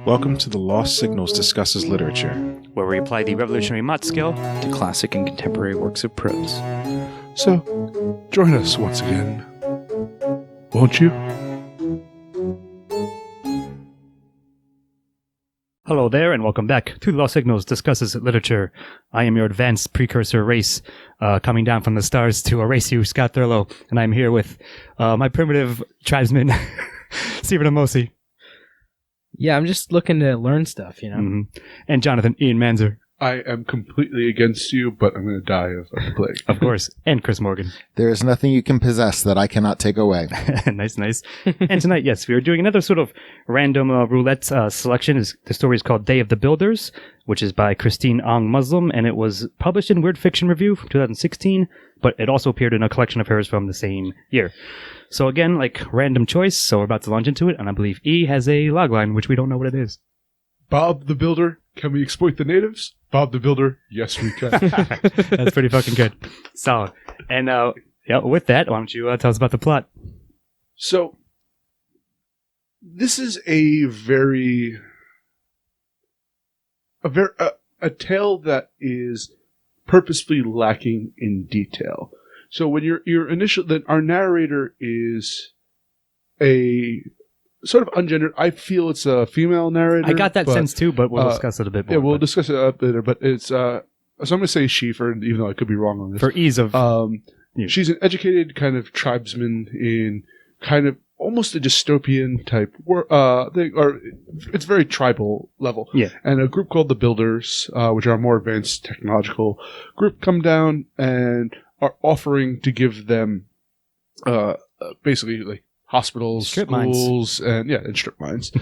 Welcome to the Lost Signals Discusses Literature, where we apply the revolutionary Mott skill to classic and contemporary works of prose. So, join us once again, won't you? Hello there, and welcome back to Lost Signals Discusses Literature. I am your advanced precursor race, coming down from the stars to erase you, Scott Thurlow, and I'm here with my primitive tribesman, Stephen Amosi. Yeah, I'm just looking to learn stuff, you know? Mm-hmm. And Jonathan Ian Manzer. I am completely against you, but I'm going to die of a plague. Of course. And Chris Morgan. There is nothing you can possess that I cannot take away. Nice. And tonight, yes, we are doing another sort of random roulette selection. The story is called Day of the Builders, which is by Christine Ong Muslim, and it was published in Weird Fiction Review from 2016, but it also appeared in a collection of hers from the same year. So again, like random choice, so we're about to launch into it, and I believe E has a logline, which we don't know what it is. Bob the Builder, can we exploit the natives? Bob the Builder, yes we can. That's pretty fucking good. Solid. And with that, why don't you tell us about the plot? So, this is a tale that is purposefully lacking in detail. So when our narrator is a sort of ungendered. I feel it's a female narrator. I got that sense too, but we'll discuss it a bit more. Yeah, we'll discuss it a bit later. But it's so I'm going to say she even though I could be wrong on this. For ease of, she's an educated kind of tribesman in kind of almost a dystopian type thing, or it's very tribal level. Yeah. And a group called the Builders, which are a more advanced technological group, come down and are offering to give them basically like hospitals, strip schools, mines. and strip mines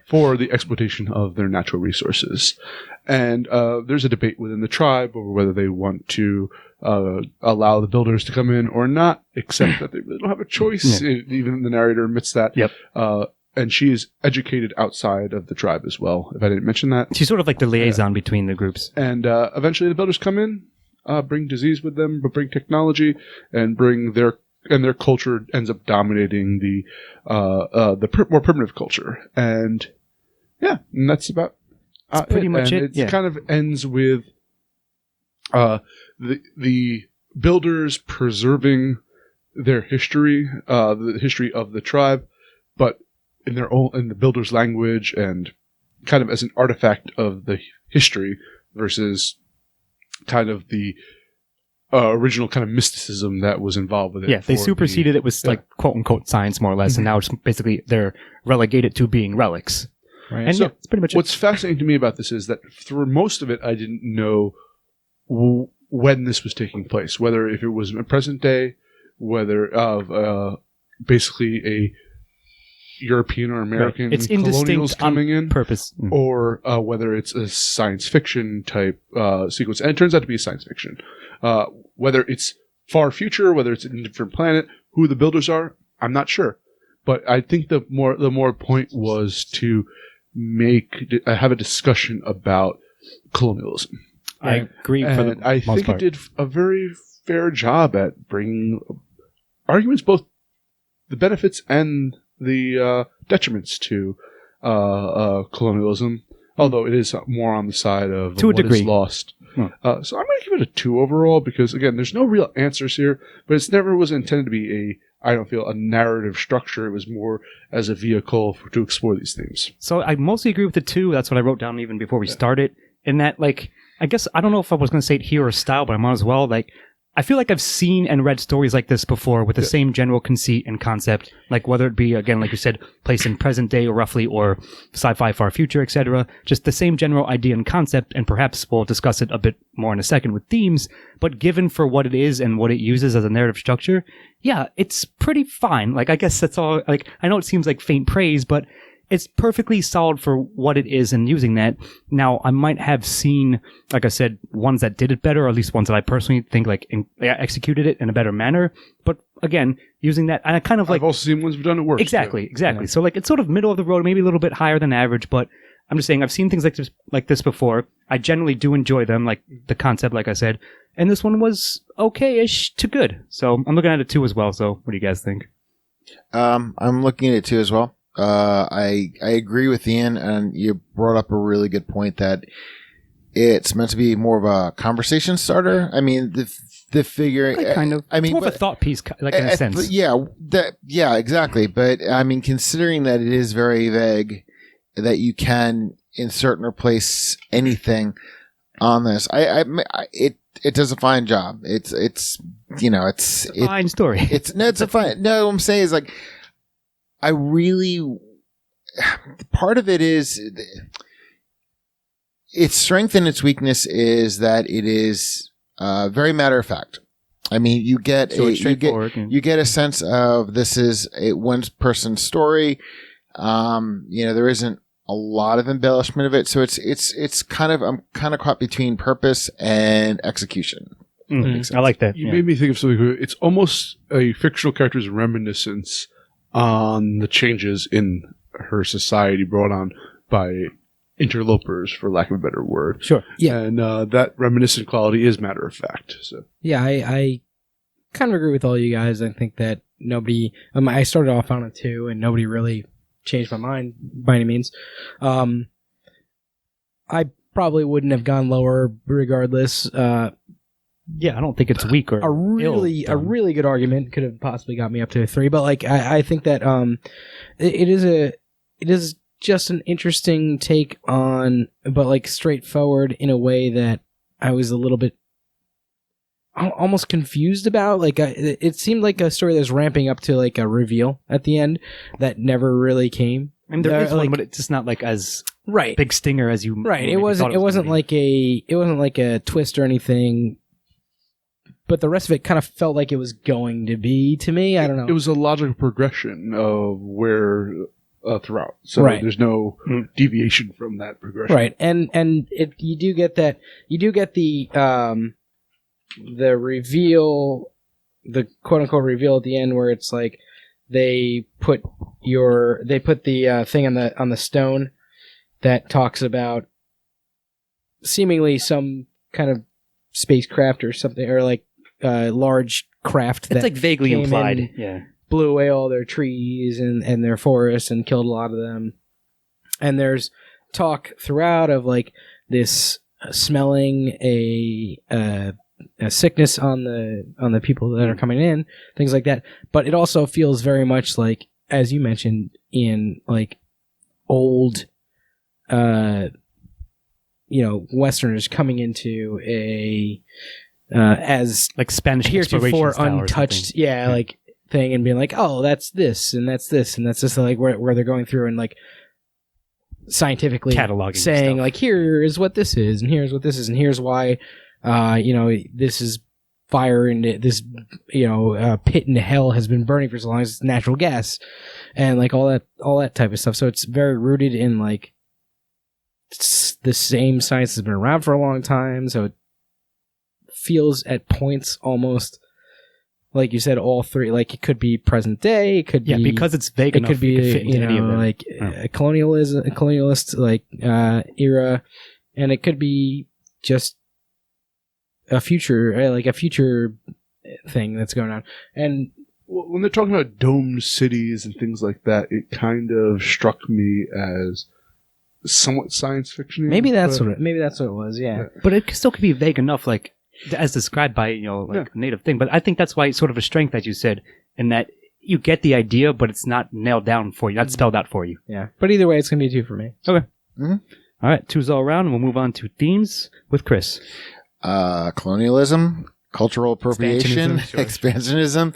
for the exploitation of their natural resources. And there's a debate within the tribe over whether they want to allow the Builders to come in or not, except that they really don't have a choice. Yeah. Even the narrator admits that. Yep. And she is educated outside of the tribe as well, if I didn't mention that. She's sort of like the liaison between the groups. And eventually the Builders come in, bring disease with them, but bring technology, and bring their culture ends up dominating the more primitive culture. And yeah, and that's about pretty much it. It kind of ends with the Builders preserving their history, the history of the tribe, but in the Builders' language and kind of as an artifact of the history versus kind of the original kind of mysticism that was involved with it. Yeah, they superseded it with like quote unquote science more or less, and now it's basically they're relegated to being relics. Right. And so it's pretty much what's fascinating to me about this is that through most of it, I didn't know when this was taking place, whether if it was in present day, whether of basically a European or American it's colonials coming in purpose, or whether it's a science fiction type sequence. And it turns out to be a science fiction. Whether it's far future, whether it's in a different planet, who the Builders are, I'm not sure. But I think the more point was to have a discussion about colonialism. I agree. I think it did a very fair job at bringing arguments, both the benefits and the detriments to colonialism, although it is more on the side of to a degree. Is lost. So I'm going to give it a 2 overall because, again, there's no real answers here, but it never was intended to be a narrative structure. It was more as a vehicle to explore these themes. So I mostly agree with the 2. That's what I wrote down even before we started. In that, like, I guess, I don't know if I was going to say it here or style, but I might as well. Like, I feel like I've seen and read stories like this before with the same general conceit and concept, like whether it be, again, like you said, placed in present day or roughly, or sci-fi far future, etc. Just the same general idea and concept, and perhaps we'll discuss it a bit more in a second with themes, but given for what it is and what it uses as a narrative structure, yeah, it's pretty fine. Like, I guess that's all, like, I know it seems like faint praise, but it's perfectly solid for what it is and using that. Now, I might have seen, like I said, ones that did it better, or at least ones that I personally think like executed it in a better manner. But again, using that, and I kind of like... I've also seen ones who've done it worse. Exactly. Yeah. So like it's sort of middle of the road, maybe a little bit higher than average, but I'm just saying I've seen things like this before. I generally do enjoy them, like the concept, like I said. And this one was okay-ish to good. So I'm looking at a 2 as well. So what do you guys think? I'm looking at it too as well. I agree with Ian, and you brought up a really good point that it's meant to be more of a conversation starter. I mean, the figure, Kind of. I mean, it's more of a thought piece, like in a sense. Yeah, exactly. But I mean, considering that it is very vague, that you can insert and replace anything on this, it does a fine job. It's a fine story. It's a fine. No, what I'm saying is like, I really, part of it is its strength and its weakness is that it is very matter of fact. I mean, you get a sense of this is a one person's story. There isn't a lot of embellishment of it, so it's kind of, I'm kind of caught between purpose and execution. I like that. You made me think of something. It's almost a fictional character's reminiscence on the changes in her society brought on by interlopers, for lack of a better word. Sure. Yeah. And that reminiscent quality is matter of fact. So yeah, I kind of agree with all you guys. I think that nobody. I started off on a 2, and nobody really changed my mind by any means. I probably wouldn't have gone lower regardless. Yeah, I don't think it's weak or a really good argument could have possibly got me up to a 3, but like I think that it is just an interesting take on, but like straightforward in a way that I was a little bit almost confused about. Like it seemed like a story that was ramping up to like a reveal at the end that never really came. I mean, there is one, but it's just not like as right big stinger as you right. It wasn't like a twist or anything. But the rest of it kind of felt like it was going to be to me. I don't know. It was a logical progression of where throughout. So there's no deviation from that progression. Right. And you do get that. You do get the reveal, the quote unquote reveal at the end where it's like they put the thing on the stone that talks about seemingly some kind of spacecraft or something, or like large craft it's that like vaguely came implied. in, Yeah, blew away all their trees and their forests and killed a lot of them. And there's talk throughout of like this smelling a sickness on the people that are coming in, things like that. But it also feels very much like, as you mentioned, in like old Westerners coming into a as like Spanish heretofore exploration untouched, like thing, and being like, oh, that's this and that's this and that's just like where they're going through and like scientifically cataloging saying stuff. like, here is what this is, and here's what this is, and here's why this is fire, and this pit in hell has been burning for so long, it's natural gas, and like all that type of stuff. So it's very rooted in like the same science has been around for a long time, so it feels at points almost like you said, all three. Like it could be present day, it could be because it's vague it enough. could be fit into any of them. like a colonialist like era, and it could be just a future thing that's going on. And when they're talking about domed cities and things like that, it kind of struck me as somewhat science fiction. Maybe that's what it was. Yeah. But it still could be vague enough, like as described by a native thing. But I think that's why it's sort of a strength, as you said, in that you get the idea, but it's not nailed down for you, not spelled out for you. Yeah. But either way, it's gonna be a 2 for me. Okay. Mm-hmm. All right, 2's all around. We'll move on to themes with Chris. Colonialism, cultural appropriation, expansionism.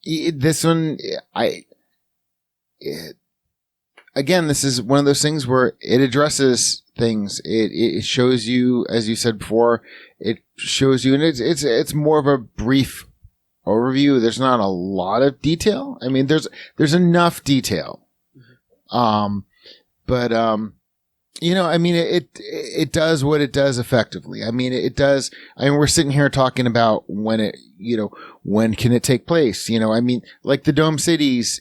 This one, again, this is one of those things where it addresses things. It shows you, as you said before, it shows you, and it's more of a brief overview. There's not a lot of detail. I mean, there's enough detail. But I mean, it does what it does effectively. I mean, it does. I mean, we're sitting here talking about when can it take place? I mean, like the Dome Cities,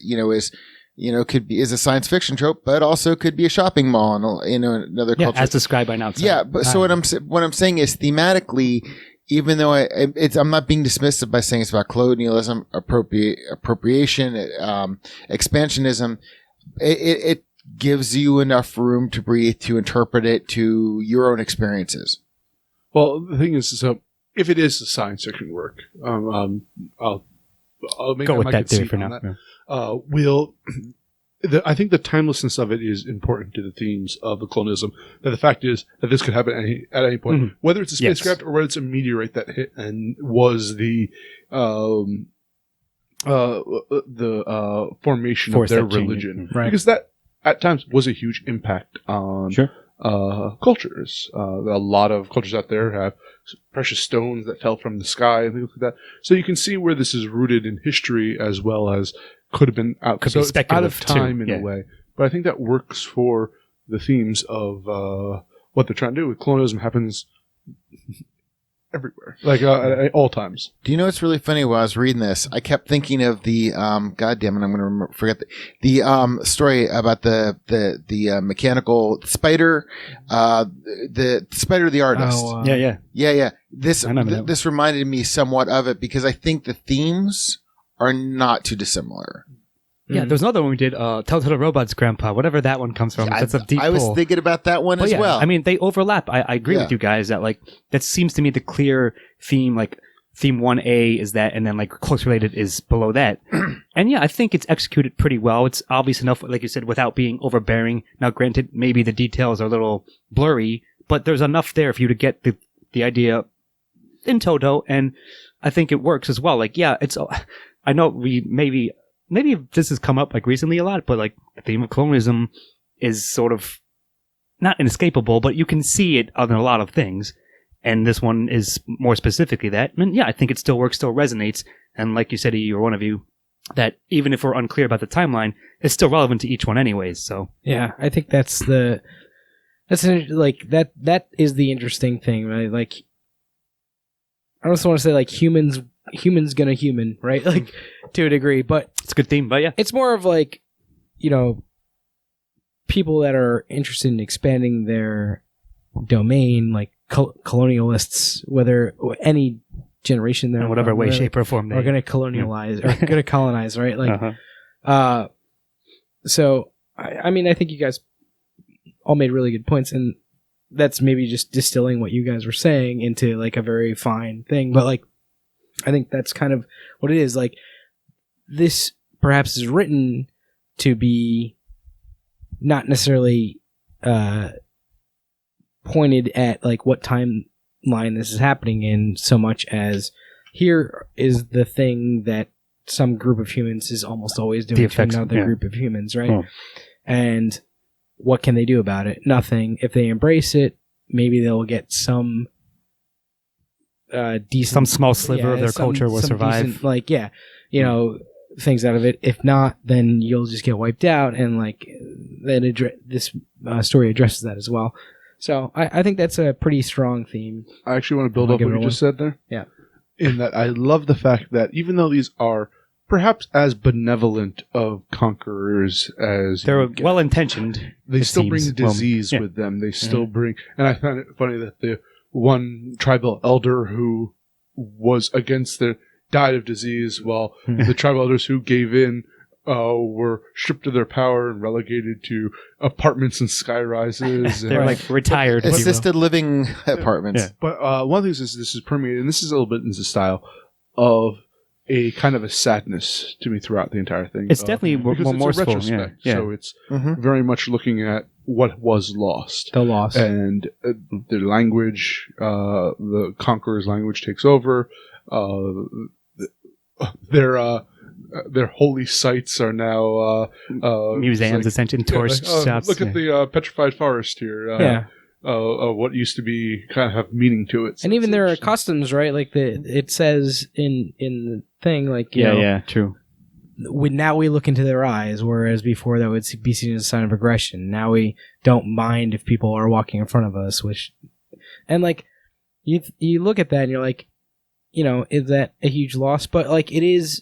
is a science fiction trope, but also could be a shopping mall and another culture. As described by an outsider. Yeah, but so what I'm saying is thematically, even though I'm not being dismissive by saying it's about colonialism, appropriation, expansionism, it gives you enough room to breathe to interpret it to your own experiences. Well, the thing is, so if it is a science fiction work, I'll make go with my that theory conceit for on now. that. Yeah. I think the timelessness of it is important to the themes of the colonialism. That the fact is that this could happen at any point, Mhm. whether it's a spacecraft or whether it's a meteorite that hit and was the formation Force of their that change. religion, Right. because that at times was a huge impact on Sure. cultures. A lot of cultures out there have precious stones that fell from the sky and things like that. So you can see where this is rooted in history as well as could have been out. Could So be it's out speculative, of time too. in Yeah. a way. But I think that works for the themes of what they're trying to do. Colonialism happens everywhere, like at all times. Do you know what's really funny? While I was reading this, I kept thinking of the God damn it, I'm going to forget the story about the mechanical spider, the spider the artist. Oh, Yeah. Yeah. This I remember that. this reminded me somewhat of it because I think the themes are not too dissimilar. Yeah, there's another one we did, Telltale Robots Grandpa, whatever that one comes from. That's a deep I was pull. thinking about that one But as yeah, well. I mean, they overlap. I agree Yeah. with you guys that, like, that seems to me the clear theme, like, theme 1A is that, and then, like, close related is below that. And yeah, I think it's executed pretty well. It's obvious enough, like you said, without being overbearing. Now, granted, maybe the details are a little blurry, but there's enough there for you to get the idea in toto, and I think it works as well. Like, yeah, I know we maybe this has come up like recently a lot, but like the theme of colonialism is sort of not inescapable, but you can see it on a lot of things. And this one is more specifically that. And yeah, I think it still works, still resonates. And like you said, E, or one of you, that even if we're unclear about the timeline, it's still relevant to each one anyways. So Yeah, I think that is the interesting thing, right? Like, I don't want to say like humans gonna human, right? Like, to a degree, but it's a good theme, but yeah. it's more of like, people that are interested in expanding their domain, like colonialists, whether any generation they're In whatever from, way, really, shape, or form are going to colonialize or going to colonize, right? Like, so I mean, I think you guys all made really good points, and that's maybe just distilling what you guys were saying into like a very fine thing. But like, I think that's kind of what it is. Like, this perhaps is written to be not necessarily pointed at like what timeline this is happening in, so much as here is the thing that some group of humans is almost always doing to another group of humans, right? Oh. And what can they do about it? Nothing. If they embrace it, maybe they'll get some decent, some small sliver of their culture will survive. Decent, things out of it. If not, then you'll just get wiped out. And like, then this story addresses that as well. So I think that's a pretty strong theme. I actually want to build up what you just said there. Yeah. In that I love the fact that even though these are perhaps as benevolent of conquerors as they're well intentioned, they still bring disease with them. They still bring, and I find it funny that the one tribal elder who was against died of disease, while the tribal elders who gave in were stripped of their power and relegated to apartments and sky rises. They're like retired, assisted living apartments. Yeah. But one of the things is this is permeated, and this is a little bit in the style of a kind of a sadness to me throughout the entire thing. It's definitely more retrospect. Yeah. So it's very much looking at what was lost. The loss. And their language, the conqueror's language takes over. Their holy sites are now museums, essentially, tourist shops. Look at the petrified forest here. What used to be kind of have meaning to it. And even their customs, right? Like it says in the thing, like true. Now we look into their eyes, whereas before that would be seen as a sign of aggression. Now we don't mind if people are walking in front of us, and like you look at that and you're like, is that a huge loss? But like, it is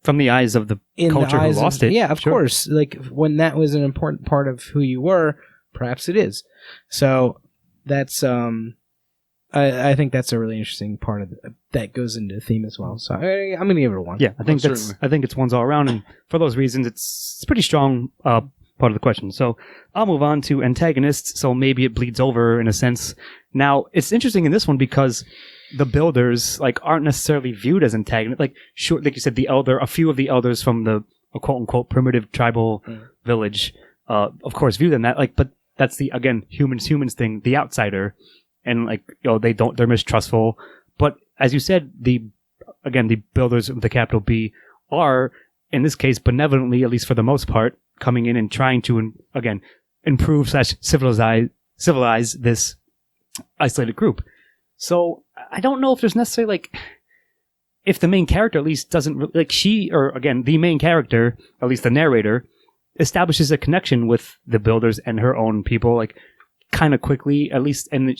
from the eyes of the culture who lost it. Yeah, of course. Like, when that was an important part of who you were, perhaps it is. So that's I think that's a really interesting part of that goes into the theme as well. So I'm going to give it a 1. Yeah, I think certainly. I think it's ones all around, and for those reasons, it's pretty strong part of the question. So I'll move on to antagonists. So maybe it bleeds over in a sense. Now it's interesting in this one because the builders aren't necessarily viewed as antagonists. Like you said, a few of the elders from the quote unquote primitive tribal village, of course, view them that but that's the again humans thing, the outsider. And they're mistrustful. But as you said, the builders of the capital B are, in this case, benevolently, at least for the most part, coming in and trying to, improve / civilize this isolated group. So I don't know if there's necessarily if the main character at least doesn't the main character, at least the narrator, establishes a connection with the builders and her own people, kind of quickly, at least, and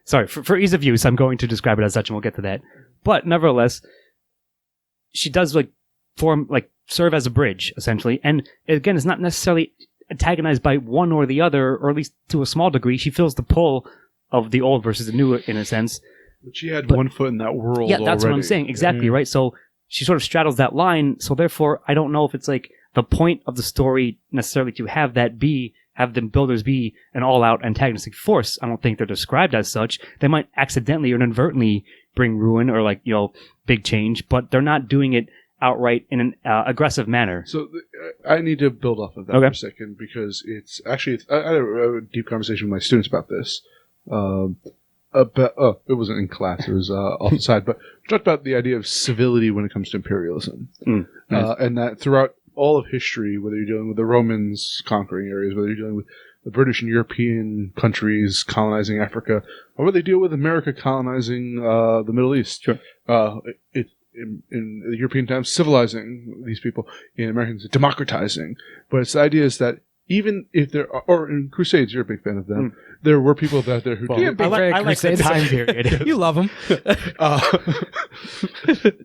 for ease of use, I'm going to describe it as such, and we'll get to that. But nevertheless, she does serve as a bridge, essentially, and again, it's not necessarily antagonized by one or the other, or at least to a small degree. She feels the pull of the old versus the new, in a sense. But she had one foot in that world. Yeah, that's already. what I'm saying. Exactly, right? So she sort of straddles that line. So therefore, I don't know if it's the point of the story necessarily to have the builders be an all-out antagonistic force. I don't think they're described as such. They might accidentally or inadvertently bring ruin or big change, but they're not doing it outright in an aggressive manner. So I need to build off of that for a second, because it's actually I had a deep conversation with my students about this. It wasn't in class; it was off the side. But we talked about the idea of civility when it comes to imperialism, Nice. And that throughout all of history, whether you're dealing with the Romans conquering areas, whether you're dealing with the British and European countries colonizing Africa, or whether they deal with America colonizing the Middle East. Sure. In the European times, civilizing these people. In Americans, democratizing. But it's the idea is that even if there are, or in Crusades, you're a big fan of them, there were people out there who did. I like the time period. You love them.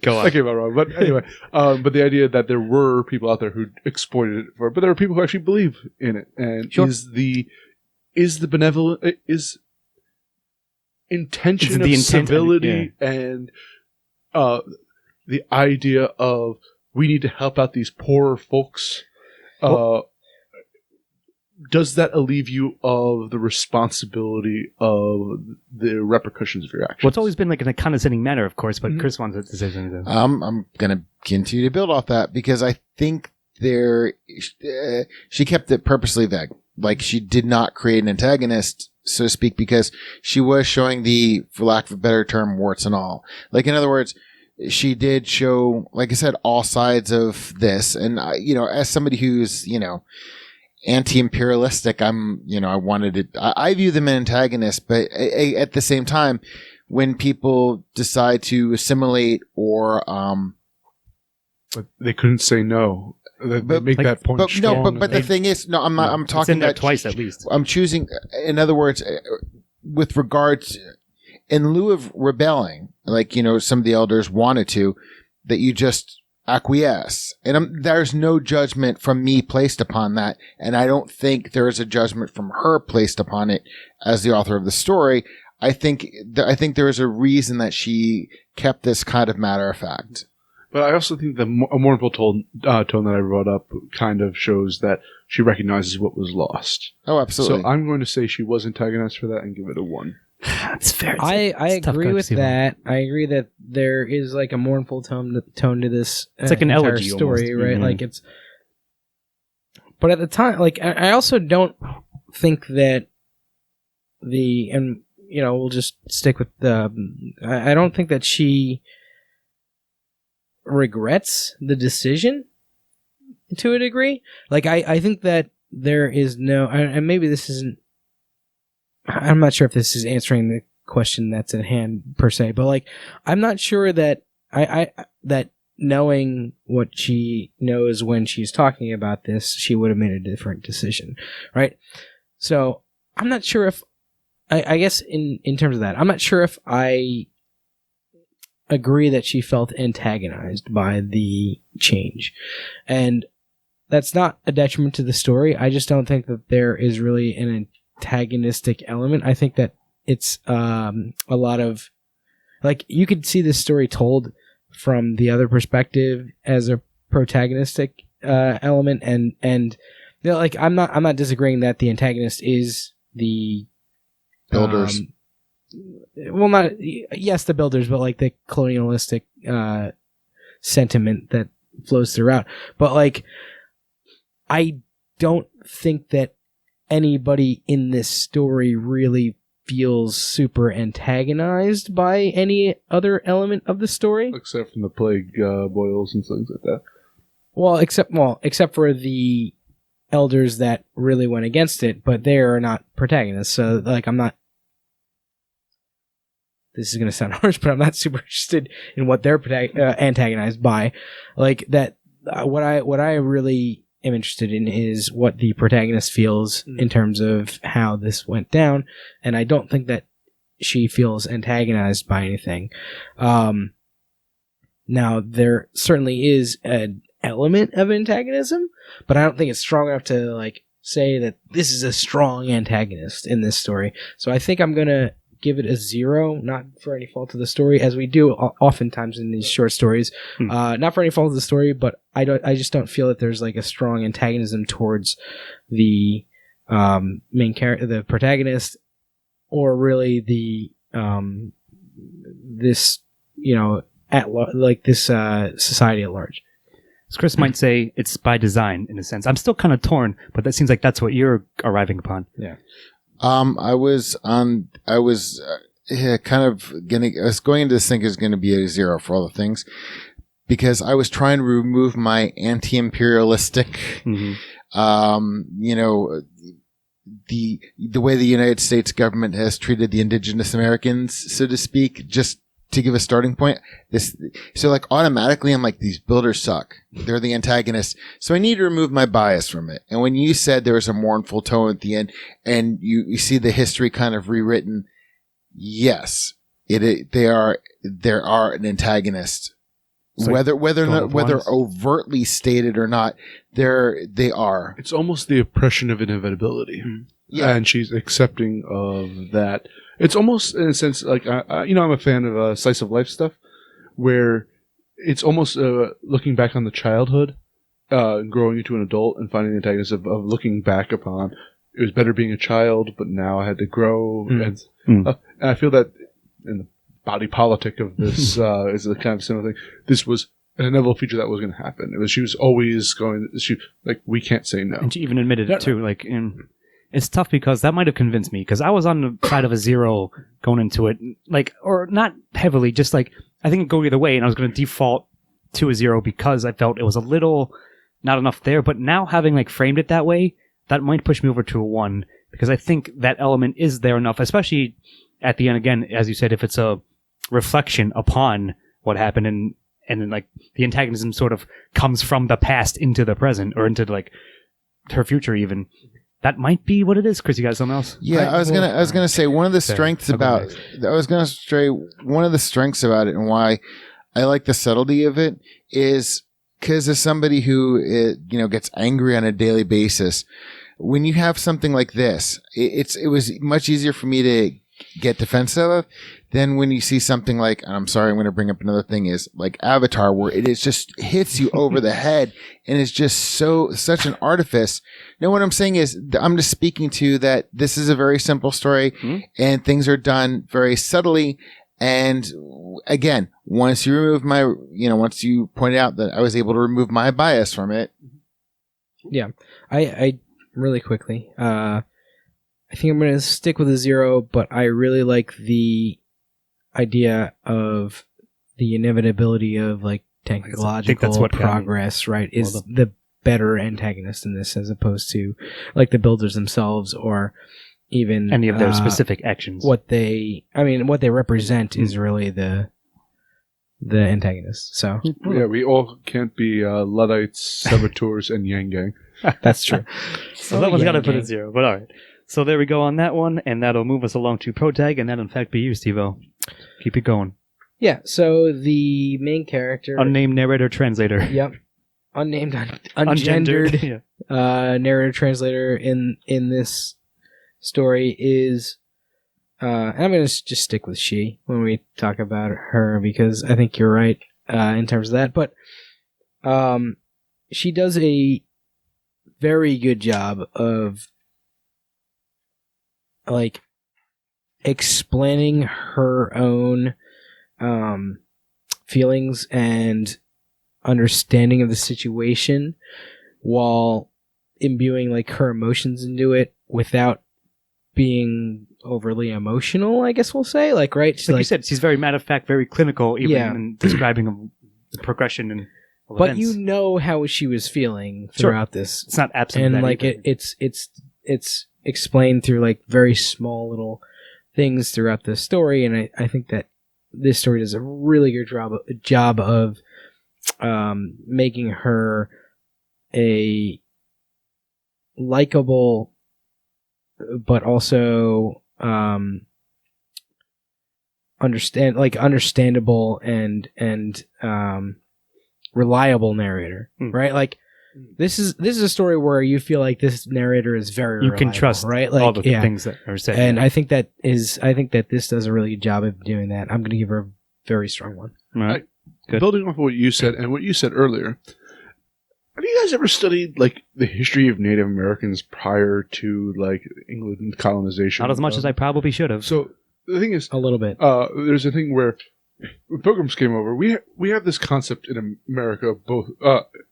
Go on. I came out wrong. But anyway, but the idea that there were people out there who exploited it for, but there were people who actually believe in it. And is the benevolent, is intention of civility and the idea of we need to help out these poorer folks, does that alleviate you of the responsibility of the repercussions of your actions? Well, it's always been in a condescending manner, of course, but Chris wants a decision. I'm going to continue to build off that because I think she kept it purposely vague. She did not create an antagonist, so to speak, because she was showing for lack of a better term, warts and all. In other words, she did show, like I said, all sides of this. And, as somebody who's, anti-imperialistic, I view them as antagonists, but at the same time, when people decide to assimilate or, but they couldn't say no. They make that point. But the thing is, no, I'm not. I'm talking in there about twice at least. I'm choosing. In other words, with regards, in lieu of rebelling, some of the elders wanted to, that you just acquiesce, and there's no judgment from me placed upon that, and I don't think there is a judgment from her placed upon it as the author of the story. I think there is a reason that she kept this kind of matter of fact. But I also think the mournful tone that I brought up kind of shows that she recognizes what was lost. Oh, absolutely. So I'm going to say she was antagonist for that and give it a 1. That's fair. I agree with that. I agree that there is a mournful tone to this. It's an elegy story, almost. right? Mm-hmm. It's. But at the time, I also don't think that we'll just stick with I don't think that she regrets the decision to a degree. I think that there is no, and maybe this isn't. I'm not sure if this is answering the question that's at hand per se, but I'm not sure that that knowing what she knows when she's talking about this, she would have made a different decision, right? So I'm not sure if I guess in terms of that, I'm not sure if I agree that she felt antagonized by the change, and that's not a detriment to the story. I just don't think that there is really an antagonistic element. I think that it's a lot of like you could see this story told from the other perspective as a protagonistic element, and you know, like I'm not disagreeing that the antagonist is the Builders. Well, not yes, the builders, but like the colonialistic sentiment that flows throughout. But like, I don't think that anybody in this story really feels super antagonized by any other element of the story, except from the plague boils and things like that. Well, except for the elders that really went against it, but they are not protagonists. So, like, I'm not. This is going to sound harsh, but I'm not super interested in what they're antagonized by. Like that, what I really am interested in is what the protagonist feels in terms of how this went down, and I don't think that she feels antagonized by anything. Now, there certainly is an element of antagonism, but I don't think it's strong enough to like say that this is a strong antagonist in this story. So I think I'm gonna give it a 0, not for any fault of the story, as we do oftentimes in these short stories. Not for any fault of the story, but I just don't feel that there's like a strong antagonism towards the main character, the protagonist, or really the this society at large. As Chris might say, it's by design in a sense. I'm still kind of torn, but that seems like that's what you're arriving upon. Yeah. I was going into this thing is going to be a 0 for all the things, because I was trying to remove my anti-imperialistic, the way the United States government has treated the indigenous Americans, so to speak, just to give a starting point. So like automatically I'm like, these builders suck. They're the antagonists. So I need to remove my bias from it. And when you said there was a mournful tone at the end and you see the history kind of rewritten, yes, there are an antagonist. Like whether overtly stated or not, they are. It's almost the oppression of inevitability. Yeah. And she's accepting of that. It's almost, in a sense, like, I'm a fan of slice of life stuff, where it's almost looking back on the childhood, growing into an adult, and finding the antagonist of looking back upon, it was better being a child, but now I had to grow. And I feel that in the body politic of this is a kind of similar thing. This was an inevitable feature that was going to happen. She was always we can't say no. And she even admitted it, too, like, it's tough because that might have convinced me, because I was on the side of a 0 going into it, like, or not heavily, just like, I think it'd go either way, and I was going to default to a 0 because I felt it was a little not enough there, but now having like framed it that way, that might push me over to a 1, because I think that element is there enough, especially at the end, again, as you said, if it's a reflection upon what happened, and then like the antagonism sort of comes from the past into the present, or into like her future even. That might be what it is. Chris, you got something else? Yeah, I was gonna say one of the strengths about it, and why I like the subtlety of it, is because as somebody who gets angry on a daily basis, when you have something like this, it was much easier for me to get defensive of than when you see something like, and I'm sorry, I'm going to bring up another thing, is like Avatar, where it is just hits you over the head, and it's just such an artifice. Now, what I'm saying is, I'm just speaking to that this is a very simple story, and things are done very subtly. And again, once you pointed out that I was able to remove my bias from it. Yeah, I really quickly, I think I'm going to stick with a 0, but I really like the idea of the inevitability of like technological progress, right? Is the better antagonist in this, as opposed to like the builders themselves, or even any of their specific actions. What they represent is really the antagonist. So yeah, we all can't be Luddites, saboteurs, and Yang Gang. That's true. So that one's got to put a 0, but all right. So there we go on that one, and that'll move us along to Protag, and that'll in fact be you, Steve-O. Keep it going. Yeah, so the main character... Unnamed narrator translator. Yep. Unnamed, ungendered yeah. Narrator translator in this story is and I'm going to just stick with she when we talk about her, because I think you're right in terms of that. But she does a very good job of like explaining her own feelings and understanding of the situation while imbuing like her emotions into it without being overly emotional, I guess we'll say. Like, right? Like you said, she's very matter of fact, very clinical, even Yeah. in describing the progression and but events. you know how she was feeling throughout this. It's not absent of And that like either. it's explained through like very small little things throughout the story, and I think that this story does a really good job of making her a likable but also understandable and reliable narrator, right? Like this is a story where you feel like this narrator is very you can reliable, trust right? Like all the things that are said. and I think that this does a really good job of doing that. I'm going to give her a very strong one. All right. Good. Building off of what you said and what you said earlier, have you guys ever studied like the history of Native Americans prior to like England colonization? Not as much as I probably should have. So the thing is, A little bit. there's a thing where when Pilgrims came over, we have this concept in America, both,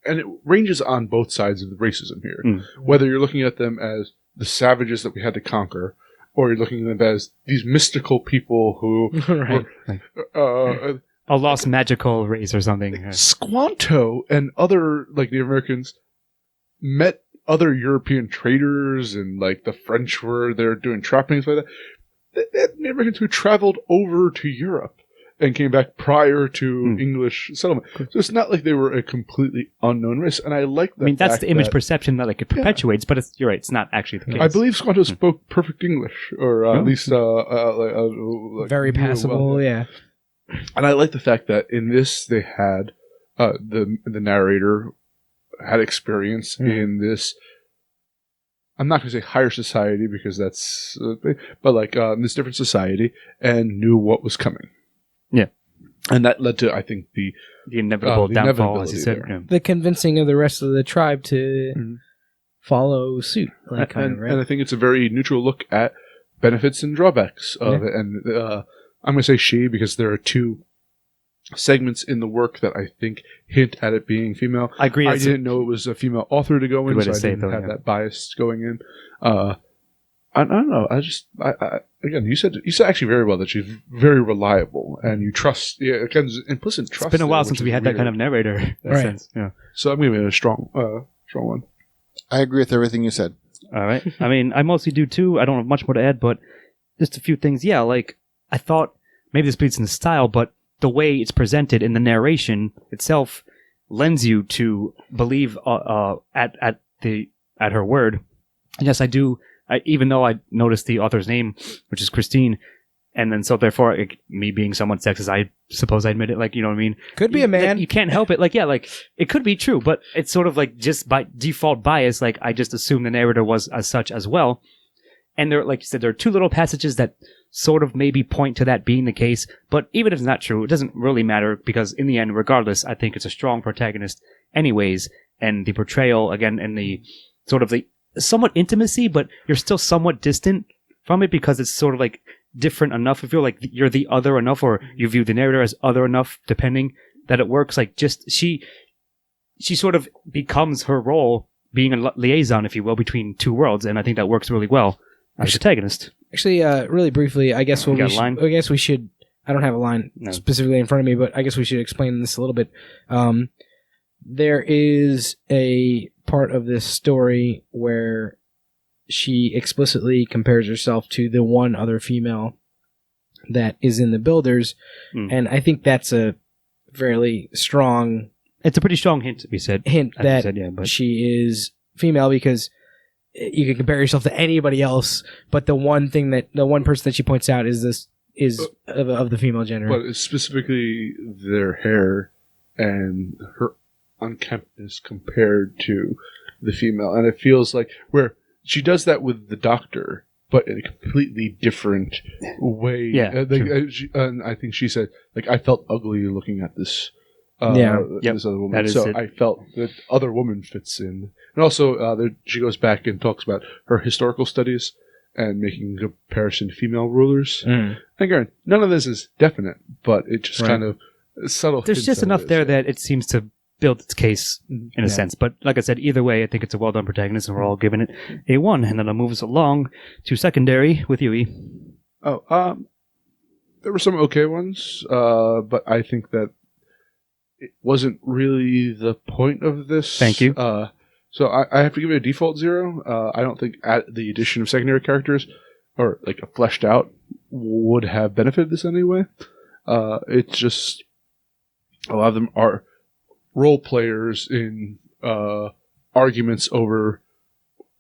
and it ranges on both sides of the racism here. Whether you're looking at them as the savages that we had to conquer, or you're looking at them as these mystical people who Right. were, a lost magical race or something. Squanto and other like Native Americans met other European traders, and like the French were there doing trappings like that. They had Native Americans who traveled over to Europe and came back prior to English settlement. So it's not like they were a completely unknown race. And I like that. I mean, that's fact the image that perception that like it perpetuates, but you're right, it's not actually the case. I believe Squanto spoke perfect English, or at least Very passable, well. yeah. And I like the fact that in this they had the narrator had experience in this. I'm not going to say higher society because that's, but like this different society, and knew what was coming. Yeah, and that led to, I think, the inevitable downfall, as you said. there. Yeah. The convincing of the rest of the tribe to follow suit, like kind of, right? And I think it's a very neutral look at benefits and drawbacks of it. And I'm going to say she because there are two segments in the work that I think hint at it being female. I agree. I didn't know it was a female author to go in, so I didn't have yeah. that bias going in. I don't know. Again, you said actually very well that she's very reliable and you trust. Yeah, kind of implicit trust. It's been a while there, since which we is had that weird. kind of narrator. In that sense. Yeah. So I'm giving it a strong one. I agree with everything you said. All right. I mean, I mostly do too. I don't have much more to add, but just a few things. Yeah, like I thought maybe this bleeds in the style, but the way it's presented in the narration itself lends you to believe at her word. And yes, I do. Even though I noticed the author's name, which is Christine, and then so therefore me being somewhat sexist, I suppose I admit it. Like, you know what I mean? Could be a man. You can't help it. Like, yeah, like it could be true, but it's sort of like just by default bias. Like I just assume the narrator was as such as well. And there, like you said, there are two little passages that sort of maybe point to that being the case. But even if it's not true, it doesn't really matter because in the end, regardless, I think it's a strong protagonist anyways. And the portrayal, again, and the sort of the somewhat intimacy, but you're still somewhat distant from it because it's sort of like different enough. I feel like you're the other enough, or you view the narrator as other enough, depending, that it works. Like just she sort of becomes her role being a liaison, if you will, between two worlds. And I think that works really well. As protagonist. Actually, really briefly, I guess You got a line? I guess we should. I don't have a line specifically in front of me, but I guess we should explain this a little bit. There is a part of this story where she explicitly compares herself to the one other female that is in the Builders, and I think that's a fairly strong. It's a pretty strong hint to be said. But she is female because you can compare yourself to anybody else, but the one person that she points out is of the female gender. But it's specifically their hair and her unkemptness compared to the female, and it feels like where she does that with the doctor but in a completely different way. Yeah, and I think she said, like, I felt ugly looking at this. This other woman. That is so it. I felt that other woman fits in, and also she goes back and talks about her historical studies and making a comparison to female rulers. And again, none of this is definite, but it just kind of subtle. There's just enough there that it seems to build its case in a sense. But like I said, either way, I think it's a well done protagonist, and we're all giving it a 1. And then I'll move us along to secondary with you, E. There were some okay ones, but I think that it wasn't really the point of this. Thank you. So I have to give it a default 0. I don't think the addition of secondary characters or like a fleshed out would have benefited this anyway. It's just a lot of them are role players in arguments over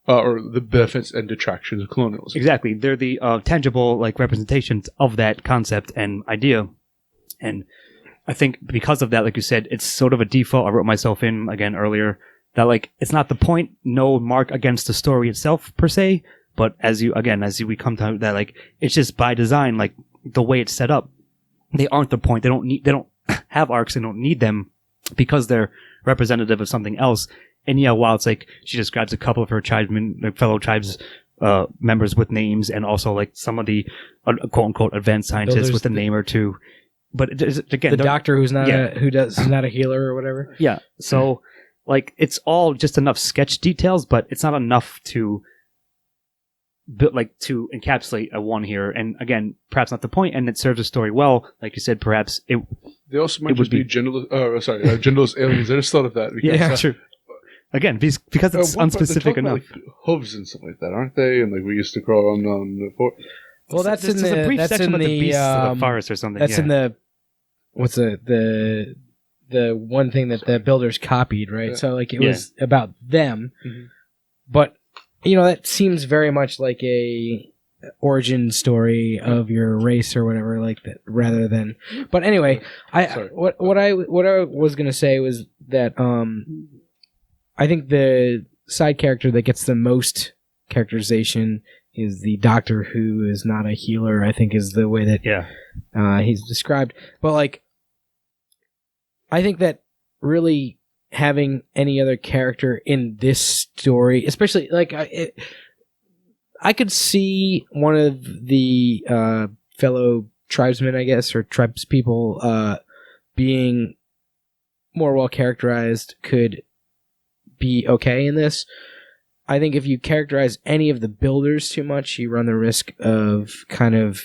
or the benefits and detractions of colonialism. Exactly. They're the tangible like representations of that concept and idea. And I think because of that, like you said, it's sort of a default. I wrote myself in again earlier that like it's not the point, no mark against the story itself per se, but as we come to that, like it's just by design, like the way it's set up, they aren't the point. They don't have arcs. They don't need them because they're representative of something else. And yeah, while it's like she describes a couple of her fellow tribes members with names, and also like some of the quote unquote advanced scientists with a name or two. But again, the doctor who's not who's not a healer or whatever. Yeah. So like it's all just enough sketch details, but it's not enough to to encapsulate a 1 here. And again, perhaps not the point, and it serves the story well. Like you said, perhaps they also might just be genderless aliens. I just thought of that. Because, true. Again, because it's unspecific enough. Like hooves and stuff like that, aren't they? And like we used to crawl on the fort. Well, that's in the brief that's section in about the beasts of the forest or something. That's in the what's the one thing that the builders copied, right? Yeah. So like it was about them, but that seems very much like a origin story of your race or whatever, like that, rather than. But anyway, what I was gonna say was that I think the side character that gets the most characterization is the doctor who is not a healer, I think is the way that he's described. But like, I think that really having any other character in this story, especially like I could see one of the fellow tribesmen, I guess, or tribes people being more well characterized could be okay in this. I think if you characterize any of the builders too much, you run the risk of kind of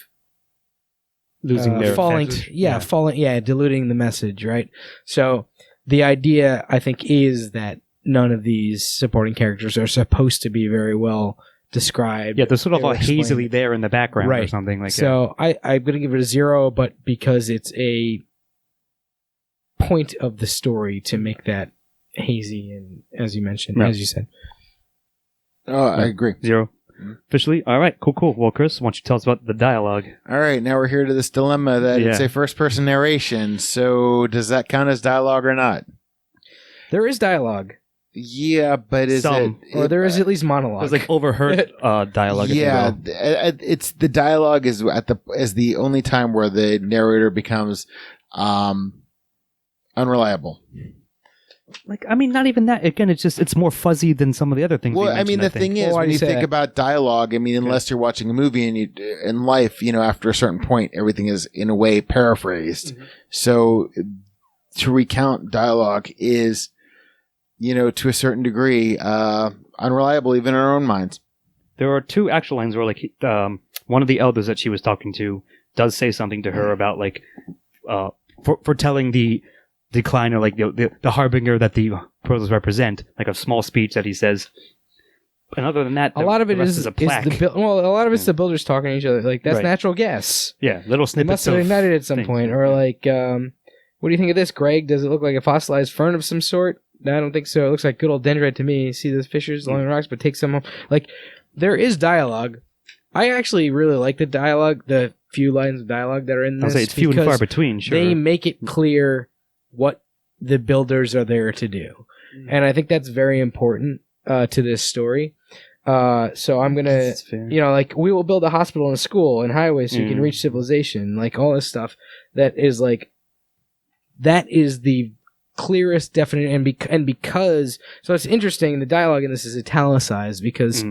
losing their diluting the message, right? So the idea, I think, is that none of these supporting characters are supposed to be very well described. Yeah, they're sort of all hazily there in the background or something like that. So I'm going to give it a 0, but because it's a point of the story to make that hazy, and as you mentioned, as you said. Oh, I agree. 0. Officially? All right, cool. Well, Chris, why don't you tell us about the dialogue? All right, now we're here to this dilemma that it's a first-person narration, so does that count as dialogue or not? There is dialogue. Yeah, but is or there is at least monologue. There's like overheard dialogue. Yeah, it's the dialogue is is the only time where the narrator becomes unreliable. Like, I mean, not even that. Again, it's more fuzzy than some of the other things. Well, I mean, the thing is, when you think about dialogue, I mean, unless you're watching a movie and in life, after a certain point, everything is in a way paraphrased. Mm-hmm. So to recount dialogue is, to a certain degree, unreliable, even in our own minds. There are 2 actual lines where, like, one of the elders that she was talking to does say something to her about, like, foretelling the decline, or like the harbinger that the protos represent, like a small speech that he says. And other than that, a lot of it is a plaque. a lot of it's the builders talking to each other. Like, that's natural gas. Yeah, little snippets. It must have ignited at some point. Or like, what do you think of this, Greg? Does it look like a fossilized fern of some sort? No, I don't think so. It looks like good old dendrite to me. See those fissures along the rocks, but take some home. Like, there is dialogue. I actually really like the dialogue, the few lines of dialogue that are in this. I'll say it's few and far between, sure. They make it clear what the builders are there to do. And I think that's very important to this story. So I'm gonna, That's fair. like we will build a hospital and a school and highways so you can reach civilization, like all this stuff. That is the clearest, definite, and because so it's interesting. The dialogue in this is italicized because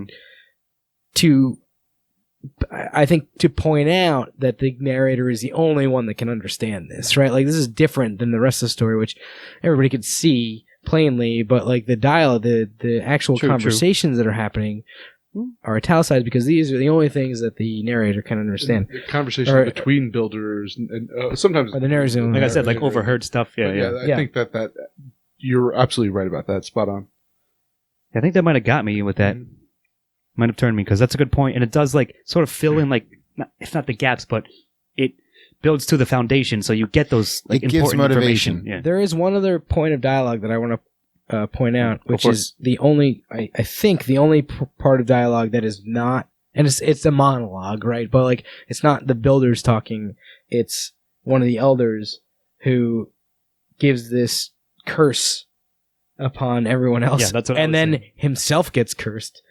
I think to point out that the narrator is the only one that can understand this, right? Like this is different than the rest of the story, which everybody could see plainly, but like the dialogue, the actual conversations that are happening are italicized because these are the only things that the narrator can understand. The conversation between builders and sometimes or the narrator, like I said, like overheard stuff. I think that you're absolutely right about that. Spot on. I think that might have got me with that. Might have turned me because that's a good point, and it does like sort of fill in like it's not the gaps, but it builds to the foundation, so you get those like It gives important motivation. information. Yeah. There is one other point of dialogue that I want to point out, which is the only, I think, the only part of dialogue that is not, and it's a monologue, right? But like, it's not the builders talking. It's one of the elders who gives this curse upon everyone else, Yeah, that's what and then himself gets cursed.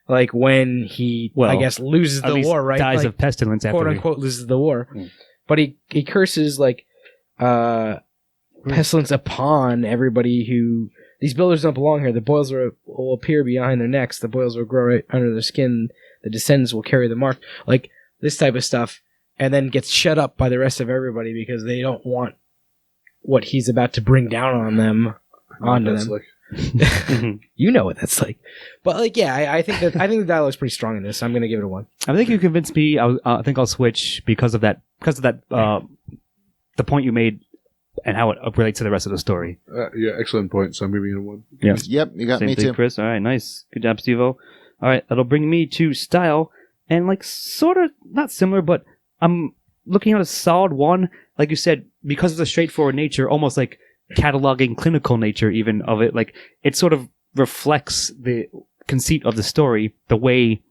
Like when he, I guess, loses the war, right? Dies like, of pestilence after quote unquote loses the war. But he curses like pestilence upon everybody who these builders don't belong here. The boils will appear behind their necks. The boils will grow right under their skin. The descendants will carry the mark. Like this type of stuff, and then gets shut up by the rest of everybody because they don't want what he's about to bring down on them onto them. You know what that's like, but like, yeah, I think the dialogue's pretty strong in this. I'm gonna give it a 1. I think you convinced me. I think I'll switch because of that. The point you made and how it relates to the rest of the story. Yeah, excellent point. So I'm giving it a 1. Yeah. Yep, you got Same me thing, too. Chris. All right, nice, good job, Steve-O. All right, that'll bring me to style and like sort of not similar, but I'm looking at a solid 1. Like you said, because of the straightforward nature, almost like cataloging clinical nature even of it, like it sort of reflects the conceit of the story, the way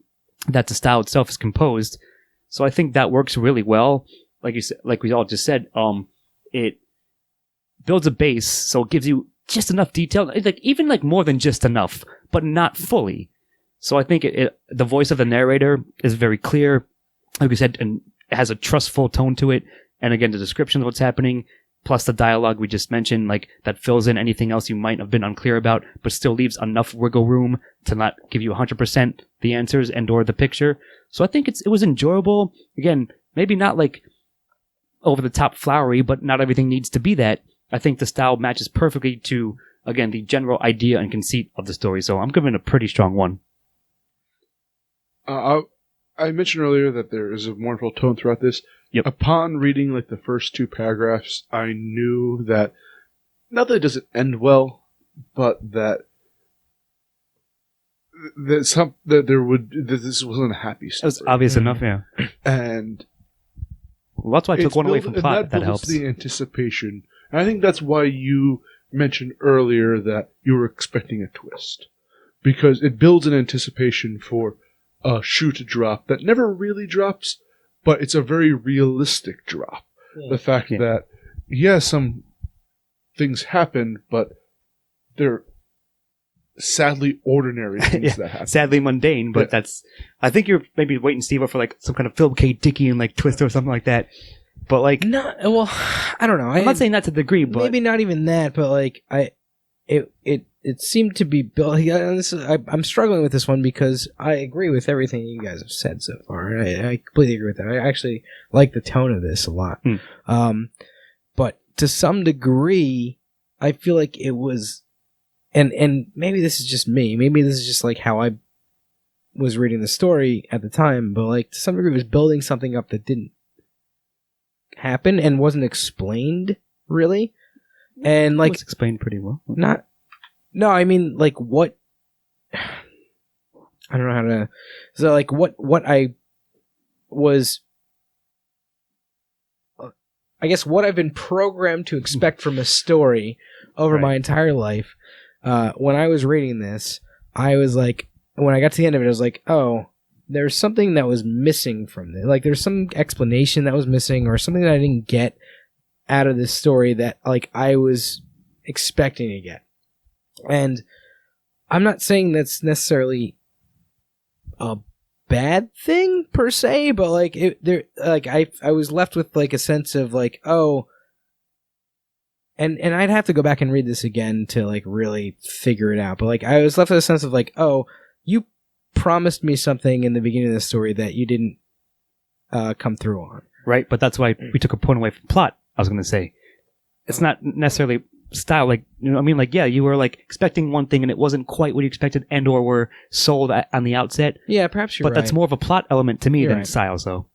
that the style itself is composed. So I think that works really well. Like you said, like we all just said, it builds a base, so it gives you just enough detail, like even like more than just enough, but not fully. So I think the voice of the narrator is very clear, like we said, and it has a trustful tone to it. And again, the description of what's happening, plus the dialogue we just mentioned, like that fills in anything else you might have been unclear about, but still leaves enough wiggle room to not give you 100% the answers and or the picture. So I think it was enjoyable. Again, maybe not like over the top flowery, but not everything needs to be that. I think the style matches perfectly to, again, the general idea and conceit of the story. So I'm giving it a pretty strong 1. I mentioned earlier that there is a wonderful tone throughout this. Yep. Upon reading like the first 2 paragraphs, I knew that not that it doesn't end well, but that this wasn't a happy story. That's obvious enough, yeah. And well, that's why I took one away from plot. If that builds helps. the anticipation, and I think that's why you mentioned earlier that you were expecting a twist, because it builds an anticipation for a shoe to drop that never really drops. But it's a very realistic drop. Yeah. The fact that, some things happen, but they're sadly ordinary things that happen. Sadly mundane, but that's... I think you're maybe waiting, Steve, for like some kind of Philip K. Dickian like twist or something like that. But like... No, well, I don't know. I'm not saying that to the degree, but... Maybe not even that, but like, it seemed to be built. I'm struggling with this one because I agree with everything you guys have said so far. I completely agree with that. I actually like the tone of this a lot. But to some degree, I feel like it was, and maybe this is just me. Maybe this is just like how I was reading the story at the time. But like to some degree, it was building something up that didn't happen and wasn't explained really. And like, it was explained pretty well. No, I mean like what I don't know how to. So like what I was, I guess what I've been programmed to expect from a story over my entire life. When I was reading this, I was like, when I got to the end of it, I was like, oh, there's something that was missing from this. Like there's some explanation that was missing, or something that I didn't get out of this story that like I was expecting to get. And I'm not saying that's necessarily a bad thing per se, but like I was left with like a sense of like, oh, and I'd have to go back and read this again to like really figure it out. But like I was left with a sense of like, oh, you promised me something in the beginning of the story that you didn't come through on. Right, but that's why we took a point away from plot. I was going to say, it's not necessarily style. Like, you know what I mean? Like, yeah, you were like expecting one thing and it wasn't quite what you expected, and or were sold on the outset. Yeah, perhaps you're right. But that's more of a plot element to me You're than right. style. So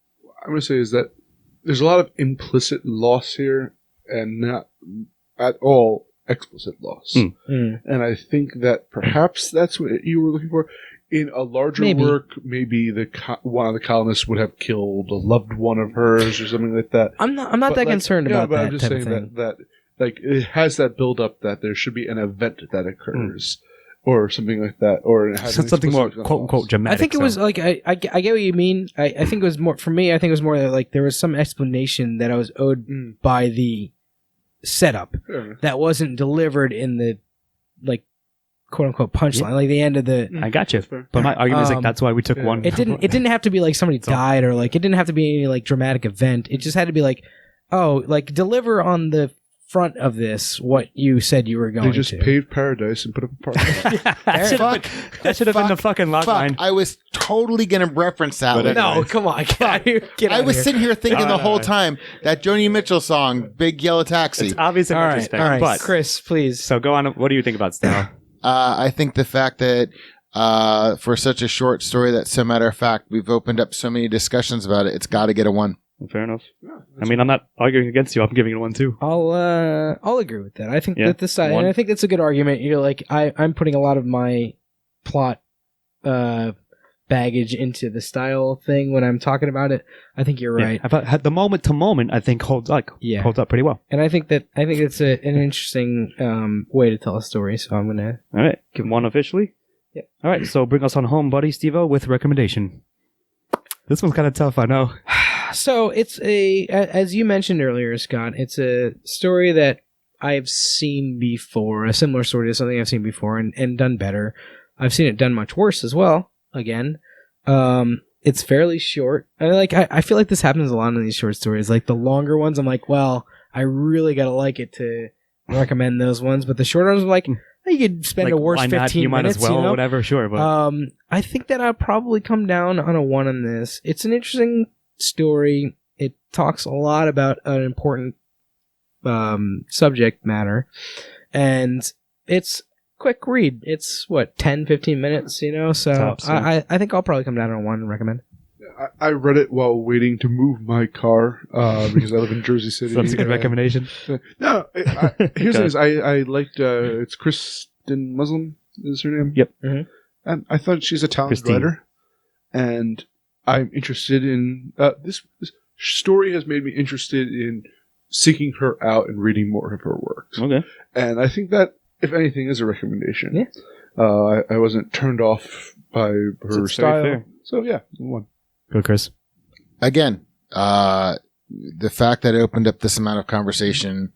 I'm going to say is that there's a lot of implicit loss here, and not at all explicit loss. And I think that perhaps that's what you were looking for. In a larger work, maybe one of the colonists would have killed a loved one of hers or something like that. I'm not that concerned about that. I'm just saying that like it has that build up that there should be an event that occurs or something like that, or it has something more quote unquote dramatic. I think it was like I get what you mean. I think it was more for me. I think it was more like there was some explanation that I was owed by the setup that wasn't delivered in the like quote unquote punchline, like the end of the. I got you, but my argument is like that's why we took one. It didn't have to be like somebody died or like it didn't have to be any like dramatic event. It just had to be like, oh, like deliver on the front of this what you said you were going to. They just paved paradise and put up a park. That should have been the fucking log line. I was totally going to reference that. But No, come on. Get out I was here. sitting here thinking the whole time that Joni Mitchell song, Big Yellow Taxi. It's obvious in All retrospect, right, but Chris, please. so go on. What do you think about style? I think the fact that for such a short story that, so matter of fact, we've opened up so many discussions about it, it's got to get a 1. Fair enough. I mean, I'm not arguing against you. I'm giving it a 1 too. I'll agree with that. I think that this side, and I think that's a good argument. You're like, I'm putting a lot of my plot baggage into the style thing when I'm talking about it. I think you're right. Yeah. The moment to moment, I think holds up pretty well. And I think it's an interesting way to tell a story. So I'm gonna All right, give 1 officially. Yep. All right, so bring us on home, buddy, Steve-O, with recommendation. This one's kind of tough, I know. So it's as you mentioned earlier, Scott, it's a story that I've seen before, a similar story to something I've seen before and done better. I've seen it done much worse as well, again. It's fairly short. I feel like this happens a lot in these short stories. Like the longer ones, I'm like, well, I really gotta like it to recommend those ones. But the shorter ones, I'm like, you could spend like, a worse 15 minutes. You might as well, you know? whatever, sure. But I think that I'll probably come down on a 1 on this. It's an interesting story. It talks a lot about an important subject matter, and it's quick read. It's 10-15 minutes, you know. So I think I'll probably come down on 1 and recommend. I read it while waiting to move my car because I live in Jersey City. So that's a good recommendation. No, here's the thing: I liked it's Kristen Muslim is her name. Yep. Mm-hmm. And I thought she's a talented writer, and I'm interested in this story has made me interested in seeking her out and reading more of her works. Okay. And I think that, if anything, is a recommendation. Yeah. I wasn't turned off by her style. Fair. So yeah, 1. Go, Chris. Again, the fact that it opened up this amount of conversation,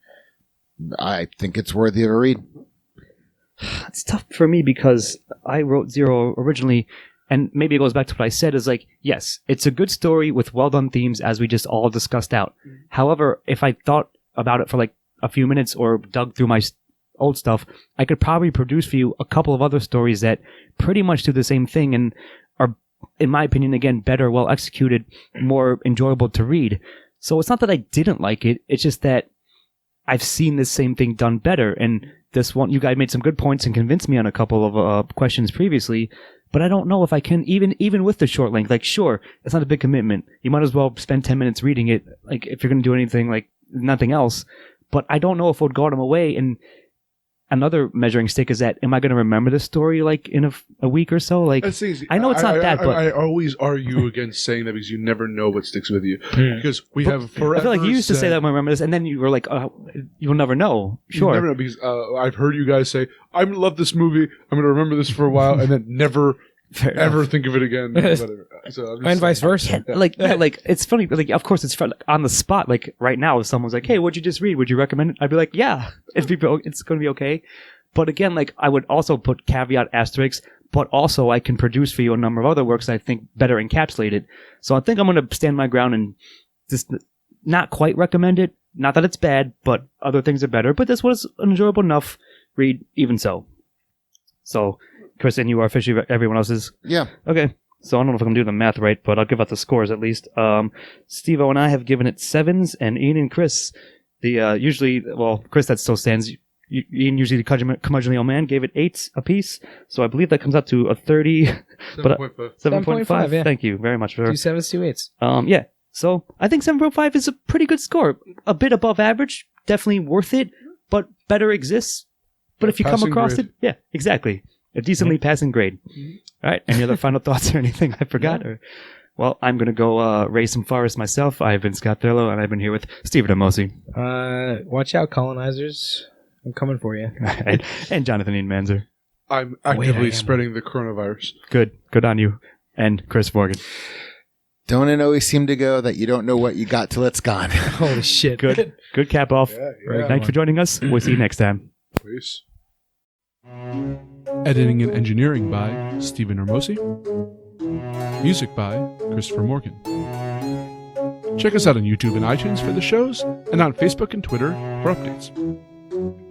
I think it's worthy of a read. It's tough for me because I wrote 0 originally, and maybe it goes back to what I said is like, yes, it's a good story with well-done themes as we just all discussed out. However, if I thought about it for like a few minutes or dug through my old stuff, I could probably produce for you a couple of other stories that pretty much do the same thing and are, in my opinion, again, better, well executed, more enjoyable to read. So it's not that I didn't like it. It's just that I've seen this same thing done better. And this one, you guys made some good points and convinced me on a couple of questions previously. But I don't know if I can, even with the short length, like, sure, it's not a big commitment. You might as well spend 10 minutes reading it, like, if you're going to do anything, like, nothing else. But I don't know if it would go out of my way. And another measuring stick is that, am I going to remember this story, like, in a week or so? Like, I know it's not that, but... I always argue against saying that because you never know what sticks with you. Because we have forever I feel like you used to say that when I remember this, and then you were like, you'll never know. Sure. You never know, because I've heard you guys say, I love this movie, I'm going to remember this for a while, and then never... ever think of it again, so and vice versa. Like it's funny. Like, of course, it's fun, like, on the spot. Like right now, if someone's like, "Hey, what'd you just read? Would you recommend it?" I'd be like, "Yeah, it's going to be okay." But again, like I would also put caveat asterisks. but also I can produce for you a number of other works that I think better encapsulate it. So I think I'm going to stand my ground and just not quite recommend it. Not that it's bad, but other things are better. But this was an enjoyable enough read, even so. So, Chris, and you are officially everyone else's? Yeah. Okay. So I don't know if I'm going to do the math right, but I'll give out the scores at least. Steve-O and I have given it 7s, and Ian and Chris, Chris, that still stands. Ian, usually the curmudgeonly old man, gave it 8s apiece. So I believe that comes out to a 30. 7.5. 7.5. Yeah. Thank you very much. 2 7s, 2 8s. Yeah. So I think 7.5 is a pretty good score. A bit above average. Definitely worth it, but better exists. But if you come across it, yeah, exactly. A decently passing grade. All right. Any other final thoughts or anything I forgot? Yeah. Well, I'm going to go raise some forests myself. I've been Scott Thurlow, and I've been here with Stephen Amosi. Watch out, colonizers. I'm coming for you. and Jonathan Ian Manzer. I'm actively spreading the coronavirus. Good on you. And Chris Morgan. Don't it always seem to go that you don't know what you got till it's gone? Holy shit. Good cap off. Yeah, Thanks for joining us. We'll see you next time. Peace. Editing and engineering by Stephen Hermosi. Music by Christopher Morgan. Check us out on YouTube and iTunes for the shows, and on Facebook and Twitter for updates.